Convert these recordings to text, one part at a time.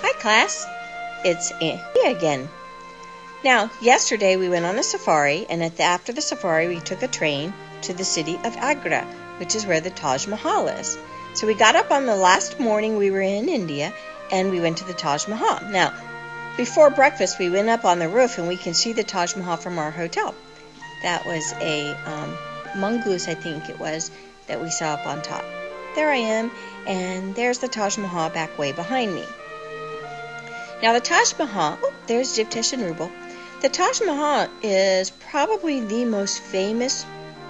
Hi class, it's Annie again. Now, yesterday we went on a safari, and after the safari we took a train to the city of Agra, which is where the Taj Mahal is. So we got up on the last morning we were in India, and we went to the Taj Mahal. Now, before breakfast we went up on the roof and we can see the Taj Mahal from our hotel. That was a mongoose, I think it was, that we saw up on top. There I am, and there's the Taj Mahal back way behind me. Now the Taj Mahal, there's Jivtesh and Rubel. The Taj Mahal is probably the most famous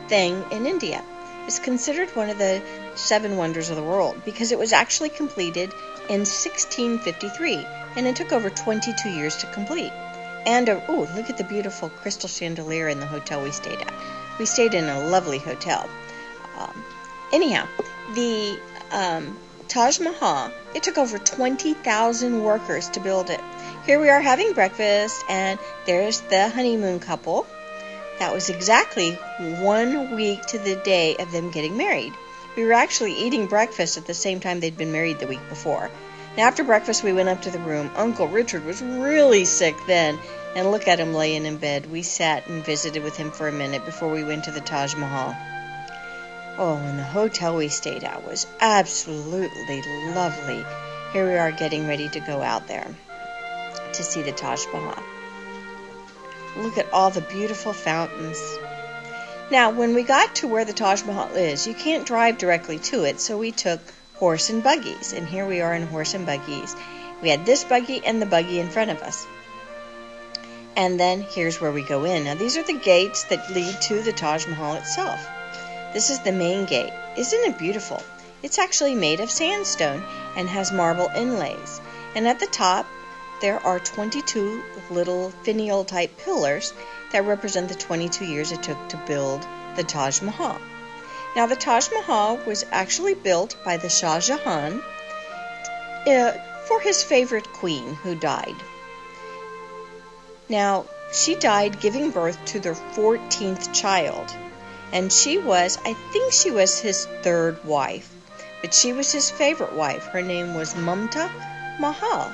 thing in India. It's considered one of the 7 wonders of the world because it was actually completed in 1653, and it took over 22 years to complete. And, look at the beautiful crystal chandelier in the hotel we stayed at. We stayed in a lovely hotel. Anyhow, the Taj Mahal, it took over 20,000 workers to build it. Here we are having breakfast, and there's the honeymoon couple. That was exactly 1 week to the day of them getting married. We were actually eating breakfast at the same time they'd been married the week before. Now, after breakfast, we went up to the room. Uncle Richard was really sick then, and look at him laying in bed. We sat and visited with him for a minute before we went to the Taj Mahal. Oh, and the hotel we stayed at was absolutely lovely. Here we are getting ready to go out there to see the Taj Mahal. Look at all the beautiful fountains. Now, when we got to where the Taj Mahal is, you can't drive directly to it, so we took horse and buggies, and here we are in horse and buggies. We had this buggy and the buggy in front of us. And then here's where we go in. Now, these are the gates that lead to the Taj Mahal itself. This is the main gate. Isn't it beautiful? It's actually made of sandstone and has marble inlays. And at the top, there are 22 little finial-type pillars that represent the 22 years it took to build the Taj Mahal. Now, the Taj Mahal was actually built by the Shah Jahan for his favorite queen who died. Now, she died giving birth to their 14th child. And I think she was his 3rd wife, but she was his favorite wife. Her name was Mumta Mahal.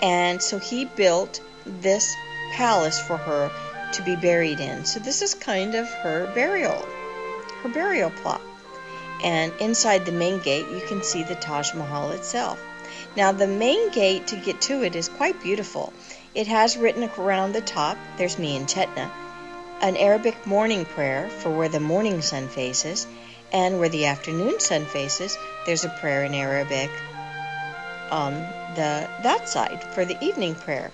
And so he built this palace for her to be buried in. So this is kind of her burial plot. And inside the main gate, you can see the Taj Mahal itself. Now, the main gate to get to it is quite beautiful. It has written around the top, there's me in Chetna, an Arabic morning prayer for where the morning sun faces, and where the afternoon sun faces, there's a prayer in Arabic on that side for the evening prayer.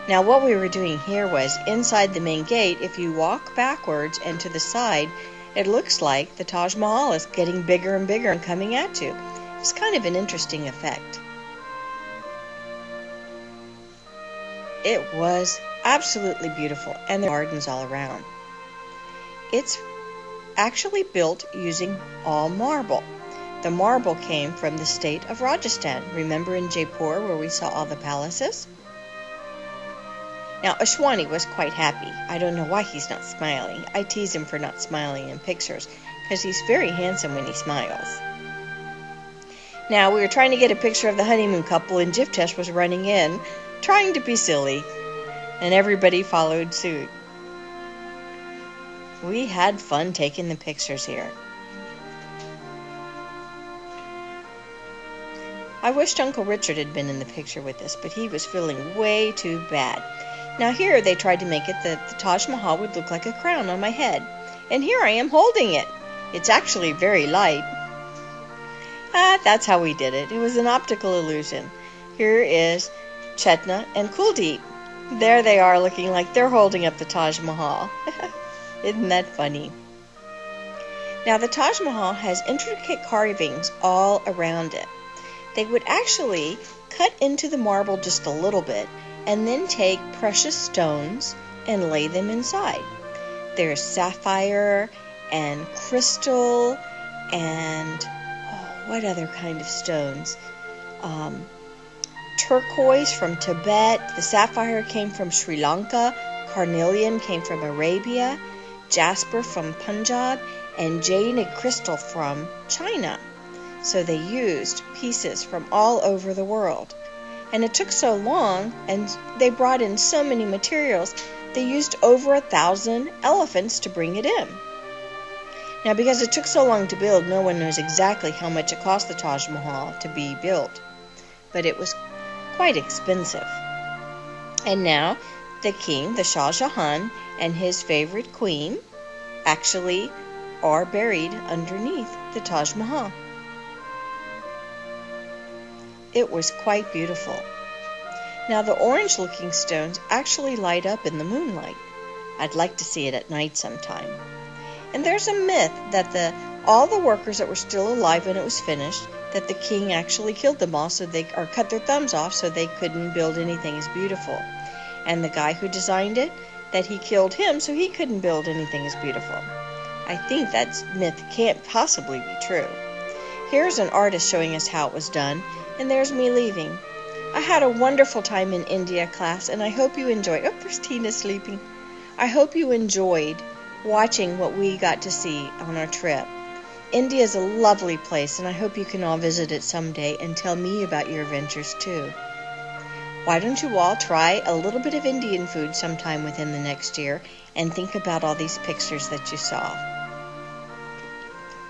Now, what we were doing here was inside the main gate, if you walk backwards and to the side, it looks like the Taj Mahal is getting bigger and bigger and coming at you. It's kind of an interesting effect. It was absolutely beautiful, and there are gardens all around. It's actually built using all marble. The marble came from the state of Rajasthan. Remember in Jaipur where we saw all the palaces? Now, Ashwani was quite happy. I don't know why he's not smiling. I tease him for not smiling in pictures, because he's very handsome when he smiles. Now, we were trying to get a picture of the honeymoon couple, and Jivtesh was running in, trying to be silly, and everybody followed suit. We had fun taking the pictures here. I wished Uncle Richard had been in the picture with us, but he was feeling way too bad. Now here they tried to make it that the Taj Mahal would look like a crown on my head, and here I am holding it. It's actually very light. That's how we did it. It was an optical illusion. Here is Chetna and Kuldeep. There they are looking like they're holding up the Taj Mahal. Isn't that funny? Now the Taj Mahal has intricate carvings all around it. They would actually cut into the marble just a little bit and then take precious stones and lay them inside. There's sapphire and crystal and what other kind of stones? Turquoise from Tibet, the sapphire came from Sri Lanka, carnelian came from Arabia, jasper from Punjab, and jade and crystal from China. so they used pieces from all over the world. And it took so long, and they brought in so many materials, they used over 1,000 elephants to bring it in. Now, because it took so long to build, no one knows exactly how much it cost the Taj Mahal to be built, but it was quite expensive. And now, the king, the Shah Jahan, and his favorite queen actually are buried underneath the Taj Mahal. It was quite beautiful. Now, the orange-looking stones actually light up in the moonlight. I'd like to see it at night sometime. And there's a myth that all the workers that were still alive when it was finished, that the king actually killed them all, or cut their thumbs off so they couldn't build anything as beautiful. And the guy who designed it, that he killed him so he couldn't build anything as beautiful. I think that myth can't possibly be true. Here's an artist showing us how it was done, and there's me leaving. I had a wonderful time in India, class, and I hope you enjoyed. Oh, there's Tina sleeping. I hope you enjoyed watching what we got to see on our trip. India is a lovely place, and I hope you can all visit it someday and tell me about your adventures too. Why don't you all try a little bit of Indian food sometime within the next year and think about all these pictures that you saw.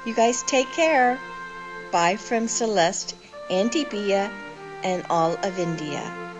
You guys take care. Bye from Celeste, Auntie Bia, and all of India.